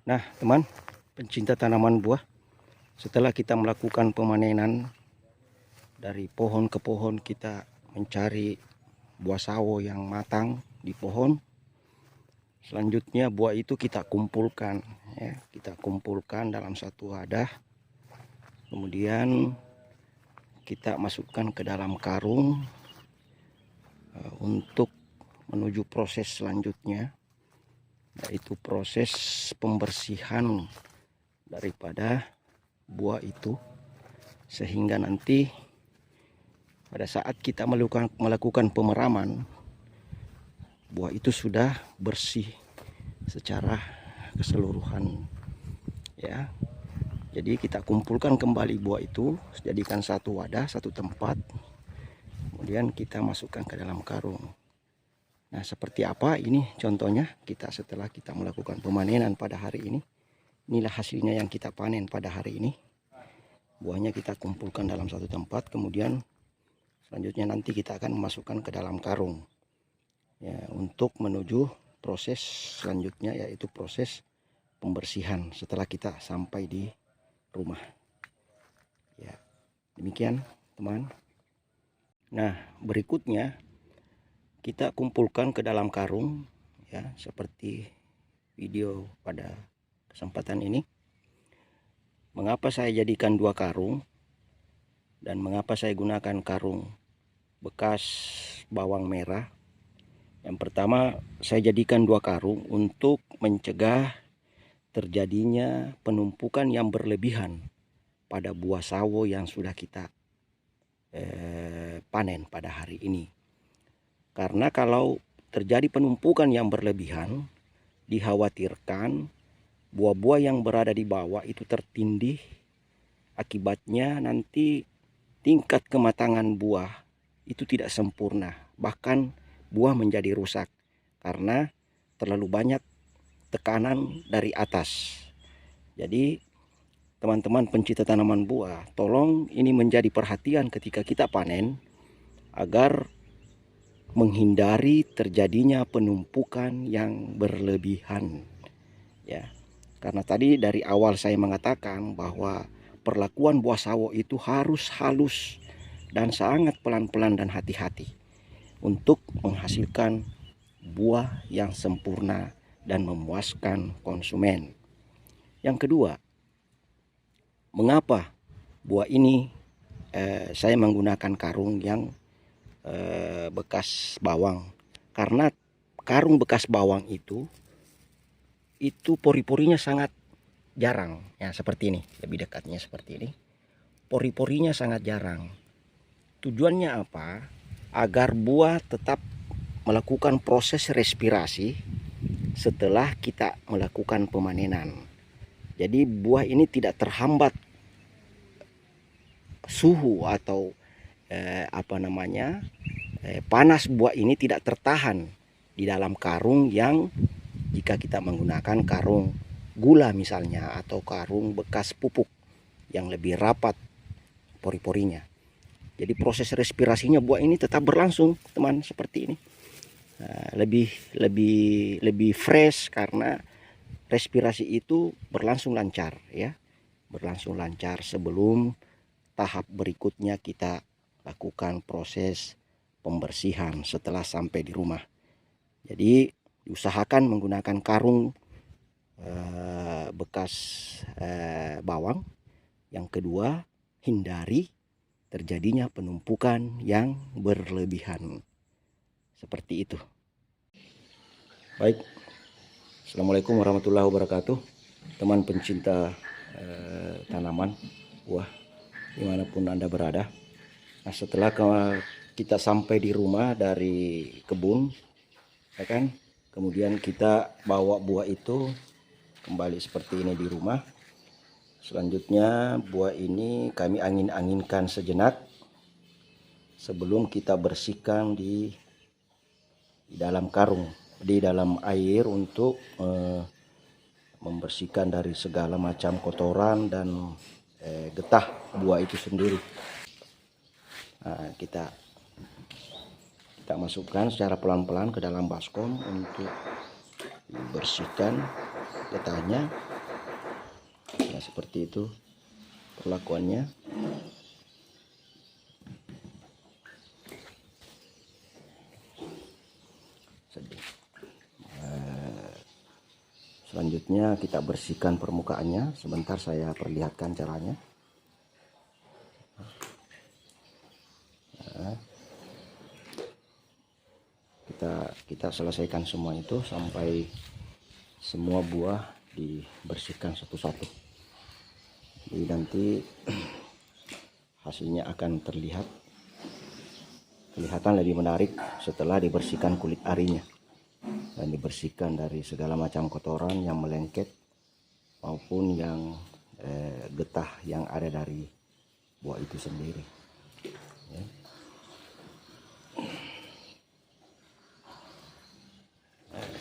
Nah, teman pencinta tanaman buah, setelah kita melakukan pemanenan dari pohon ke pohon, kita mencari buah sawo yang matang di pohon. Selanjutnya buah itu kita kumpulkan, ya, kita kumpulkan dalam satu wadah. Kemudian kita masukkan ke dalam karung untuk menuju proses selanjutnya, yaitu proses pembersihan daripada buah itu, sehingga nanti pada saat kita melakukan pemeraman, buah itu sudah bersih secara keseluruhan, ya. Jadi kita kumpulkan kembali buah itu, jadikan satu wadah, satu tempat, kemudian kita masukkan ke dalam karung. Nah, seperti apa ini contohnya kita setelah kita melakukan pemanenan pada hari ini. Inilah hasilnya yang kita panen pada hari ini. Buahnya kita kumpulkan dalam satu tempat, kemudian selanjutnya nanti kita akan memasukkan ke dalam karung, ya, untuk menuju proses selanjutnya, yaitu proses pembersihan setelah kita sampai di rumah. Ya, demikian teman. Nah, berikutnya kita kumpulkan ke dalam karung, ya, seperti video pada kesempatan ini. Mengapa saya jadikan dua karung dan mengapa saya gunakan karung bekas bawang merah? Yang pertama, saya jadikan dua karung untuk mencegah terjadinya penumpukan yang berlebihan pada buah sawo yang sudah kita panen pada hari ini. Karena kalau terjadi penumpukan yang berlebihan, dikhawatirkan buah-buah yang berada di bawah itu tertindih. Akibatnya nanti tingkat kematangan buah itu tidak sempurna, bahkan buah menjadi rusak karena terlalu banyak tekanan dari atas. Jadi teman-teman pencinta tanaman buah, tolong ini menjadi perhatian ketika kita panen agar menghindari terjadinya penumpukan yang berlebihan, ya. Karena tadi dari awal saya mengatakan bahwa perlakuan buah sawo itu harus halus dan sangat pelan-pelan dan hati-hati untuk menghasilkan buah yang sempurna dan memuaskan konsumen. Yang kedua, mengapa buah ini saya menggunakan karung yang bekas bawang? Karena karung bekas bawang itu pori-porinya sangat jarang, ya, seperti ini. Lebih dekatnya seperti ini, pori-porinya sangat jarang. Tujuannya apa? Agar buah tetap melakukan proses respirasi setelah kita melakukan pemanenan. Jadi buah ini tidak terhambat suhu atau panas buah ini tidak tertahan di dalam karung yang jika kita menggunakan karung gula misalnya, atau karung bekas pupuk yang lebih rapat pori-porinya. Jadi proses respirasinya buah ini tetap berlangsung, teman, seperti ini. Lebih fresh karena respirasi itu berlangsung lancar, ya, berlangsung lancar sebelum tahap berikutnya kita lakukan proses pembersihan setelah sampai di rumah. Jadi diusahakan menggunakan karung bekas bawang. Yang kedua, hindari terjadinya penumpukan yang berlebihan. Seperti itu. Baik, assalamualaikum warahmatullahi wabarakatuh, teman pencinta tanaman buah dimanapun Anda berada. Nah, setelah kita sampai di rumah dari kebun, ya kan, kemudian kita bawa buah itu kembali seperti ini di rumah. Selanjutnya buah ini kami angin-anginkan sejenak sebelum kita bersihkan di dalam karung, di dalam air, untuk membersihkan dari segala macam kotoran dan getah buah itu sendiri. Nah, kita masukkan secara pelan-pelan ke dalam baskom untuk dibersihkan getahnya. Nah, seperti itu perlakuannya. Selanjutnya kita bersihkan permukaannya. Sebentar saya perlihatkan caranya. Nah, kita selesaikan semua itu sampai semua buah dibersihkan satu-satu. Jadi nanti hasilnya akan kelihatan lebih menarik setelah dibersihkan kulit arinya dan dibersihkan dari segala macam kotoran yang melengket maupun yang getah yang ada dari buah itu sendiri, ya.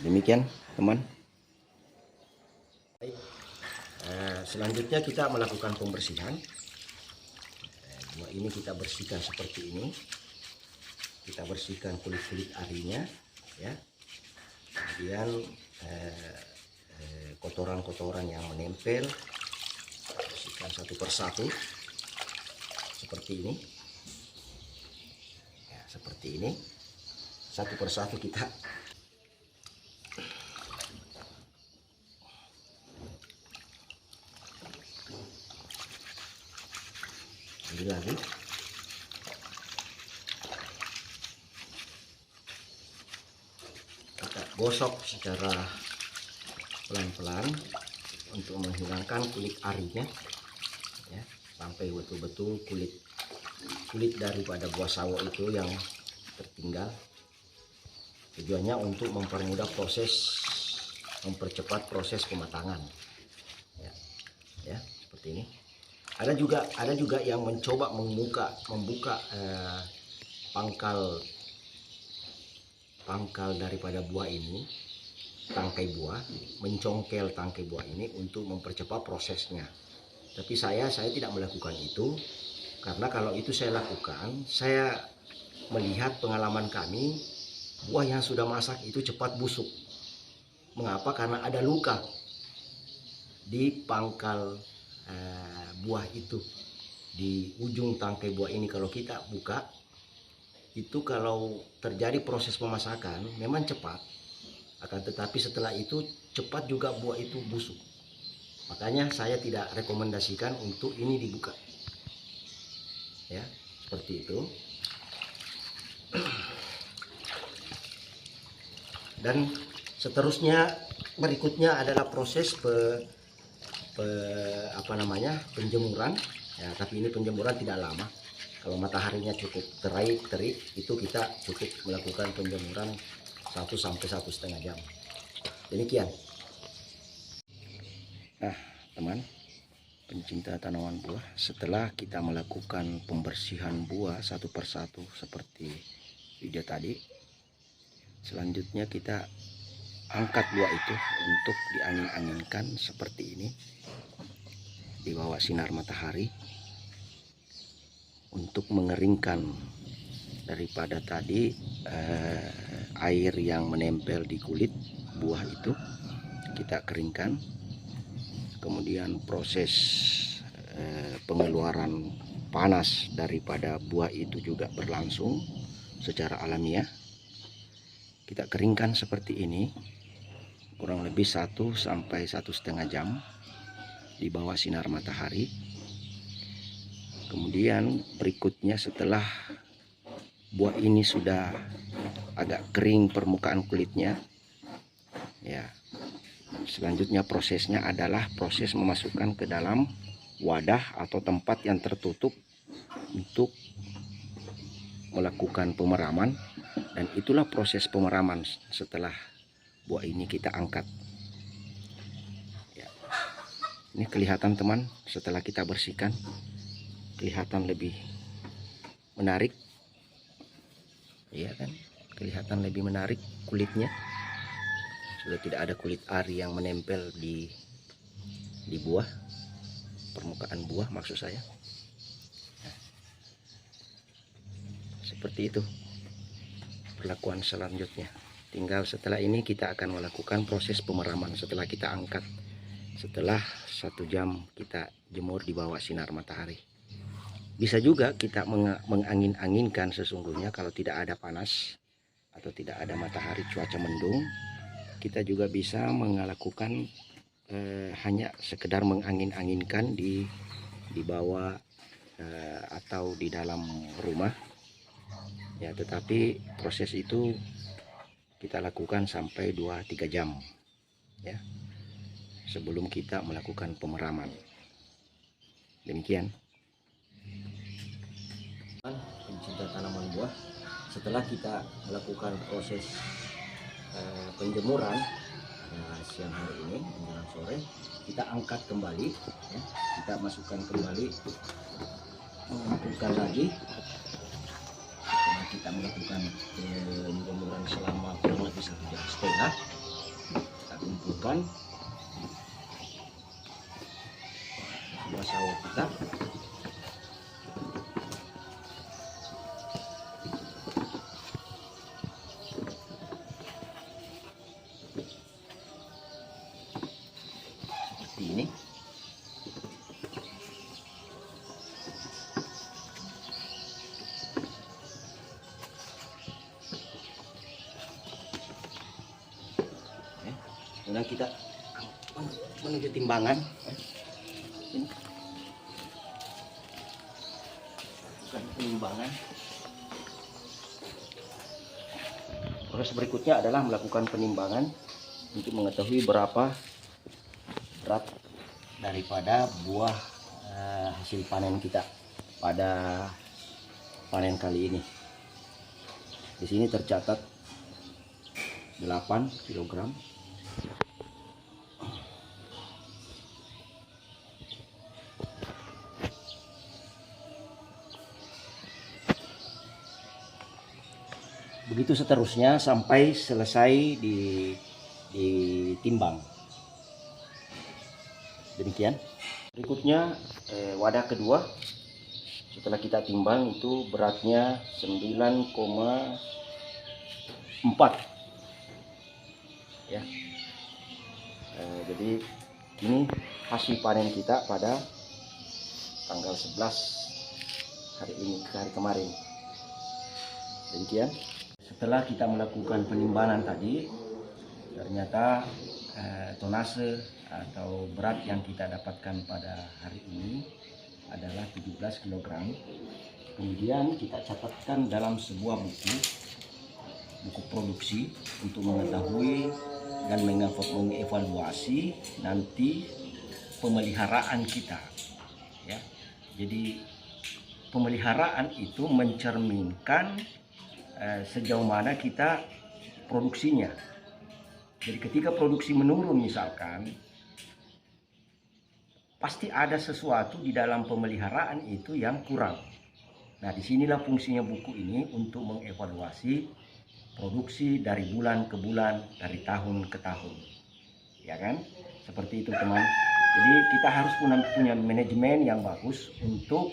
Demikian teman. Selanjutnya kita melakukan pembersihan. Buah ini kita bersihkan seperti ini. Kita bersihkan kulit-kulit arinya, ya. Kemudian kotoran-kotoran yang menempel bersihkan satu persatu seperti ini, ya, seperti ini. Satu persatu kita ambil lagi. Kita gosok secara pelan-pelan untuk menghilangkan kulit arinya, ya, sampai betul-betul kulit daripada buah sawo itu yang tertinggal. Tujuannya untuk mempermudah mempercepat proses pematangan, ya, seperti ini. Ada juga yang mencoba membuka pangkal daripada buah ini, tangkai buah, mencongkel tangkai buah ini untuk mempercepat prosesnya. Tapi saya tidak melakukan itu, karena kalau itu saya lakukan, saya melihat pengalaman kami, buah yang sudah masak itu cepat busuk. Mengapa? Karena ada luka di pangkal buah itu, di ujung tangkai buah ini. Kalau kita buka itu, kalau terjadi proses pemasakan memang cepat, akan tetapi setelah itu cepat juga buah itu busuk. Makanya saya tidak rekomendasikan untuk ini dibuka, ya, seperti itu. Dan seterusnya berikutnya adalah proses penjemuran, ya, tapi ini penjemuran tidak lama. Kalau mataharinya cukup terik, itu kita cukup melakukan penjemuran 1 sampai 1,5 jam. Demikian. Nah, teman pencinta tanaman buah, setelah kita melakukan pembersihan buah satu persatu seperti video tadi, selanjutnya kita angkat buah itu untuk diangin-anginkan seperti ini di bawah sinar matahari untuk mengeringkan daripada tadi air yang menempel di kulit buah itu. Kita keringkan, kemudian proses pengeluaran panas daripada buah itu juga berlangsung secara alamiah. Kita keringkan seperti ini kurang lebih 1 sampai 1,5 jam di bawah sinar matahari. Kemudian berikutnya, setelah buah ini sudah agak kering permukaan kulitnya, ya, selanjutnya prosesnya adalah proses memasukkan ke dalam wadah atau tempat yang tertutup untuk melakukan pemeraman. Dan itulah proses pemeraman setelah buah ini kita angkat, ya. Ini kelihatan teman, setelah kita bersihkan kelihatan lebih menarik, ya kan, kelihatan lebih menarik kulitnya. Sudah tidak ada kulit ari yang menempel di buah, permukaan buah maksud saya. Nah, seperti itu perlakuan selanjutnya. Tinggal setelah ini kita akan melakukan proses pemeraman setelah kita angkat setelah 1 jam kita jemur di bawah sinar matahari. Bisa juga kita mengangin-anginkan sesungguhnya kalau tidak ada panas atau tidak ada matahari, cuaca mendung. Kita juga bisa melakukan hanya sekedar mengangin-anginkan di bawah atau di dalam rumah. Ya, tetapi proses itu kita lakukan sampai 2-3 jam ya, sebelum kita melakukan pemeraman. Demikian pencinta tanaman buah, setelah kita melakukan proses penjemuran siang hari ini menjelang sore, kita angkat kembali ya, kita masukkan kembali, mengumpulkan lagi. Setelah kita melakukan penjemuran selama kurang lebih 1,5 jam, kita kumpulkan buah sawo kita. Seperti ini. Kemudian kita menuju timbangan. Ini. Bukan penimbangan. Proses berikutnya adalah melakukan penimbangan untuk mengetahui berapa berat daripada buah hasil panen kita pada panen kali ini. Di sini tercatat 8 kg. Begitu seterusnya sampai selesai ditimbang. Demikian. Berikutnya wadah kedua. Setelah kita timbang itu beratnya 9,4 ya. Jadi ini hasil panen kita pada tanggal 11 hari ini, hari kemarin. Demikian. Setelah kita melakukan penimbangan tadi, ternyata tonase atau berat yang kita dapatkan pada hari ini adalah 17 kg. Kemudian kita catatkan dalam sebuah buku produksi untuk mengetahui dan mengevaluasi nanti pemeliharaan kita ya. Jadi pemeliharaan itu mencerminkan sejauh mana kita produksinya. Jadi ketika produksi menurun misalkan, pasti ada sesuatu di dalam pemeliharaan itu yang kurang. Nah, disinilah fungsinya buku ini untuk mengevaluasi produksi dari bulan ke bulan, dari tahun ke tahun. Ya kan? Seperti itu teman. Jadi kita harus punya manajemen yang bagus untuk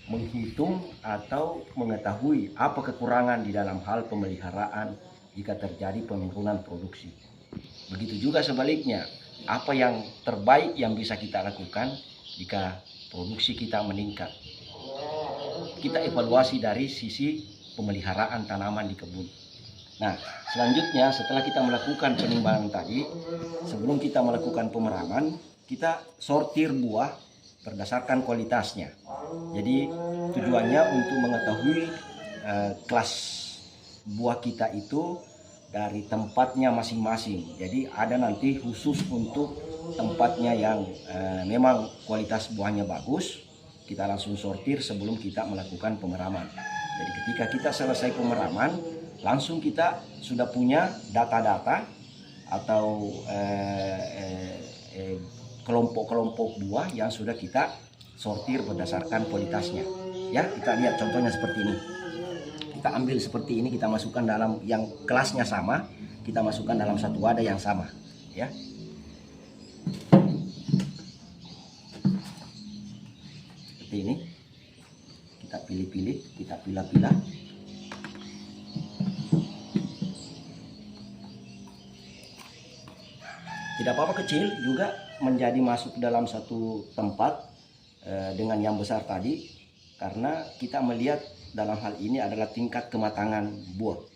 menghitung atau mengetahui apa kekurangan di dalam hal pemeliharaan jika terjadi penurunan produksi. Begitu juga sebaliknya, apa yang terbaik yang bisa kita lakukan jika produksi kita meningkat. Kita evaluasi dari sisi pemeliharaan tanaman di kebun. Nah, selanjutnya setelah kita melakukan penimbangan tadi, sebelum kita melakukan pemeraman, kita sortir buah berdasarkan kualitasnya. Jadi tujuannya untuk mengetahui kelas buah kita itu dari tempatnya masing-masing. Jadi ada nanti khusus untuk tempatnya yang memang kualitas buahnya bagus, kita langsung sortir sebelum kita melakukan pemeraman. Jadi ketika kita selesai pemeraman, langsung kita sudah punya data-data atau kelompok-kelompok buah yang sudah kita sortir berdasarkan kualitasnya. Ya, kita lihat contohnya seperti ini. Kita ambil seperti ini, kita masukkan dalam yang kelasnya sama, kita masukkan dalam satu wadah yang sama, ya. Seperti ini. Kita pilih-pilih, kita pilah-pilah. Tidak apa-apa kecil juga menjadi masuk dalam satu tempat dengan yang besar tadi, karena kita melihat dalam hal ini adalah tingkat kematangan buah.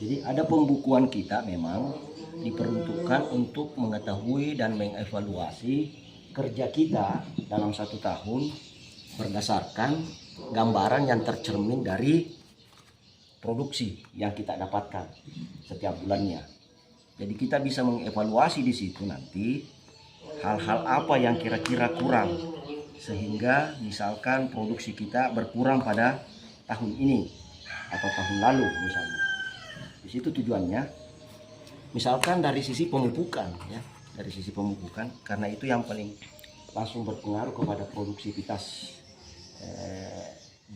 Jadi ada pembukuan kita memang diperuntukkan untuk mengetahui dan mengevaluasi kerja kita dalam satu tahun berdasarkan gambaran yang tercermin dari produksi yang kita dapatkan setiap bulannya. Jadi kita bisa mengevaluasi di situ nanti hal-hal apa yang kira-kira kurang, sehingga misalkan produksi kita berkurang pada tahun ini atau tahun lalu misalnya. Di situ tujuannya, misalkan dari sisi pemupukan ya, dari sisi pemupukan, karena itu yang paling langsung berpengaruh kepada produktivitas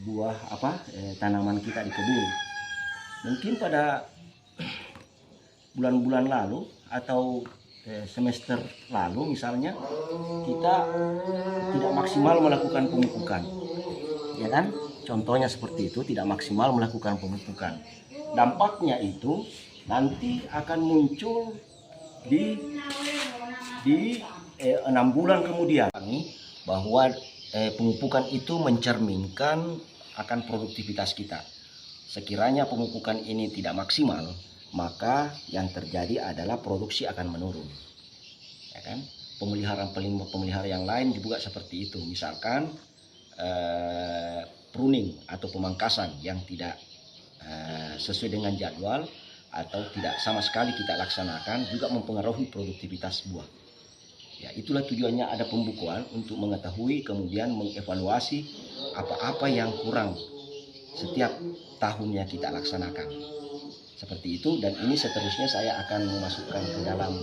buah tanaman kita di kebun. Mungkin pada bulan-bulan lalu atau semester lalu misalnya kita tidak maksimal melakukan pemupukan, ya kan? Contohnya seperti itu, tidak maksimal melakukan pemupukan. Dampaknya itu nanti akan muncul di 6 bulan kemudian, bahwa pemupukan itu mencerminkan akan produktivitas kita. Sekiranya pemupukan ini tidak maksimal, maka yang terjadi adalah produksi akan menurun, ya kan? Pemelihara yang lain juga seperti itu. Misalkan pruning atau pemangkasan yang tidak sesuai dengan jadwal atau tidak sama sekali kita laksanakan juga mempengaruhi produktivitas buah. Ya, itulah tujuannya ada pembukuan, untuk mengetahui kemudian mengevaluasi apa-apa yang kurang setiap tahunnya kita laksanakan. Seperti itu, dan ini seterusnya saya akan memasukkan ke dalam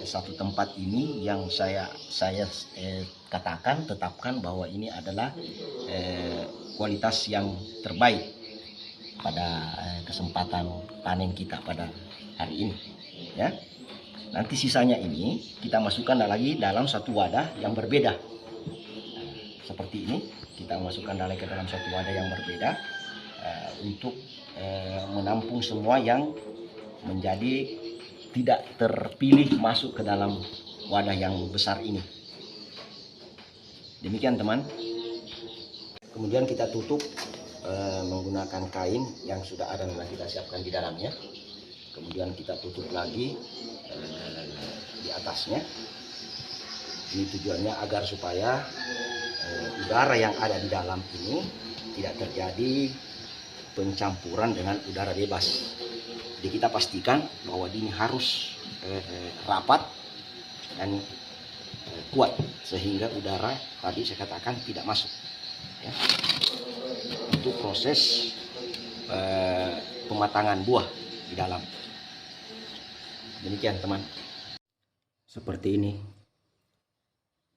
satu tempat ini yang saya tetapkan bahwa ini adalah kualitas yang terbaik pada kesempatan panen kita pada hari ini, ya. Nanti sisanya ini kita masukkan lagi dalam satu wadah yang berbeda. Seperti ini, kita masukkan lagi ke dalam satu wadah yang berbeda untuk menampung semua yang menjadi tidak terpilih masuk ke dalam wadah yang besar ini. Demikian teman. Kemudian kita tutup menggunakan kain yang sudah ada memang kita siapkan di dalamnya. Kemudian kita tutup lagi di atasnya. Ini tujuannya agar supaya udara yang ada di dalam ini tidak terjadi pencampuran dengan udara bebas. Jadi kita pastikan bahwa ini harus rapat dan kuat, sehingga udara tadi saya katakan tidak masuk, ya. Itu proses pematangan buah di dalam. Demikian teman. Seperti ini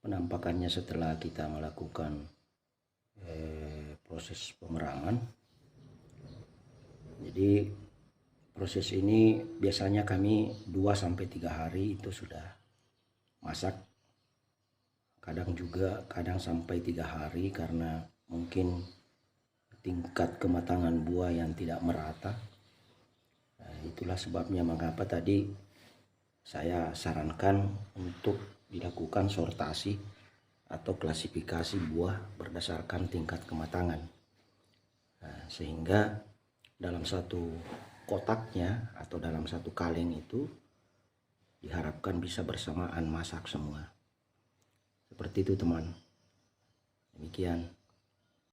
penampakannya setelah kita melakukan proses pemerangan. Jadi proses ini biasanya kami 2-3 hari itu sudah masak. Kadang sampai 3 hari karena mungkin tingkat kematangan buah yang tidak merata. Nah, itulah sebabnya mengapa tadi saya sarankan untuk dilakukan sortasi atau klasifikasi buah berdasarkan tingkat kematangan. Nah, sehingga dalam satu kotaknya atau dalam satu kaleng itu diharapkan bisa bersamaan masak semua. Seperti itu teman. Demikian.